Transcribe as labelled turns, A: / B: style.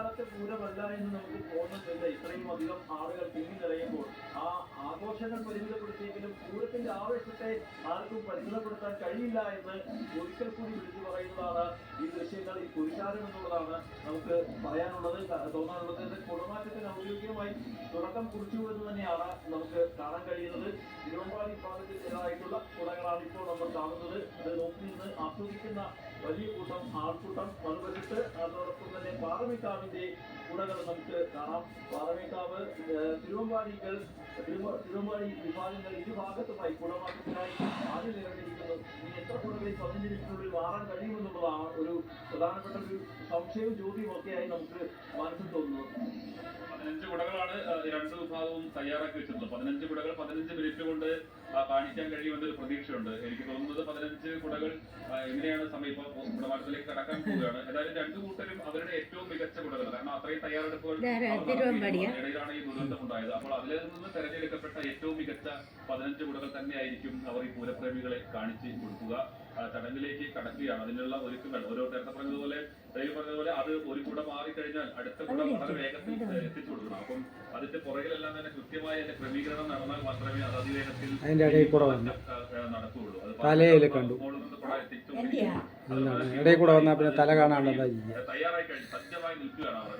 A: സാധാരണത്തെ പൂരമല്ല എന്ന് നമുക്ക് തോന്നുന്നില്ല. ഇത്രയും അധികം ആളുകൾ തിങ്ങി നിറയുമ്പോൾ ആ ആഘോഷങ്ങൾ പരിമിതപ്പെടുത്തിയെങ്കിലും പൂരത്തിന്റെ ആവേശത്തെ ആർക്കും പരിമിതപ്പെടുത്താൻ കഴിയില്ല എന്ന് ഒരിക്കൽ കൂടി വിളിച്ചു പറയുന്നതാണ് ഈ ദൃശ്യങ്ങൾ. ഈ പുരുഷാരം എന്നുള്ളതാണ് നമുക്ക് പറയാനുള്ളത്, തോന്നാനുള്ളത്. കുടമാറ്റത്തിന് ഔദ്യോഗികമായി തുടക്കം കുറിച്ചു എന്ന് തന്നെയാണ് നമുക്ക് കാണാൻ കഴിയുന്നത്. തിരുവമ്പാടി വിഭാഗത്തിൻ്റെതായിട്ടുള്ള കുടകളാണ് ഇപ്പോൾ നമ്മൾ കാണുന്നത്. അത് നോക്കി നിന്ന് ആസ്വദിക്കുന്ന വലിയ കൂട്ടം ആൾക്കൂട്ടം. മറുവശത്ത് അതോടൊപ്പം തന്നെ പാറമേക്കാവിന്റെ കുടകൾ നമുക്ക് കാണാം. പാറമേക്കാവ് തിരുവമ്പാടി വിഭാഗങ്ങൾ ഇരുഭാഗത്തുമായി കുടമാറ്റത്തിനായി ആദ്യം നിലവിലിരിക്കുന്നു. ഇനി എത്ര കുടകളിൽ 15 മിനിറ്റിനുള്ളിൽ മാറാൻ കഴിയുമെന്നുള്ളതാണ് ഒരു പ്രധാനപ്പെട്ട ഒരു സംശയവും ചോദ്യവും ഒക്കെയായി നമുക്ക് മനസ്സിൽ തോന്നുന്നത്.
B: 15 കുടകളാണ് രണ്ട് വിഭാഗവും തയ്യാറാക്കി വെച്ചിട്ടുള്ളത്. 15 കുടകൾ 15 മിനിറ്റ് കൊണ്ട് കാണിക്കാൻ കഴിയുമെന്നൊരു പ്രതീക്ഷയുണ്ട്. എനിക്ക് തോന്നുന്നത് 15 കുടകൾ എങ്ങനെയാണ് സമയം ഇപ്പൊ കുടമാറ്റത്തിലേക്ക് കടക്കാൻ പോവുകയാണ്. ഏതായാലും രണ്ടു കൂട്ടരും അവരുടെ ഏറ്റവും മികച്ച കുടകൾ, കാരണം അത്രയും തയ്യാറെടുപ്പുകൾ ഇടയിലാണ് ഈ ദുരന്തം ഉണ്ടായത്. അപ്പോൾ അതിൽ നിന്ന് തെരഞ്ഞെടുക്കപ്പെട്ട ഏറ്റവും മികച്ച 15 കുടകൾ തന്നെയായിരിക്കും അവർ ഈ പൂരപ്രേമികളെ കാണിച്ച് കൊടുക്കുക. ചടങ്ങിലേക്ക് കടക്കുകയാണ്. അതിനുള്ള ഒരുക്കങ്ങൾ ഓരോ നേരത്തെ പറഞ്ഞതുപോലെ അത് ഒരു കൂട മാറിക്കഴിഞ്ഞാൽ അടുത്ത കൂട വളരെ വേഗത്തിൽ എത്തിച്ചു കൊടുക്കണം. അപ്പം അതിന്റെ പുറകിലെല്ലാം തന്നെ കൃത്യമായ ക്രമീകരണം നടന്നാൽ മാത്രമേ അത് അതിവേഗത്തിൽ നടക്കുകയുള്ളൂ.
C: ഇടയിൽ കൂടെ വന്നാൽ പിന്നെ തല കാണാണ്ട്
B: തയ്യാറായി കഴിഞ്ഞ് സജ്ജമായി നിൽക്കുകയാണ് അവർ.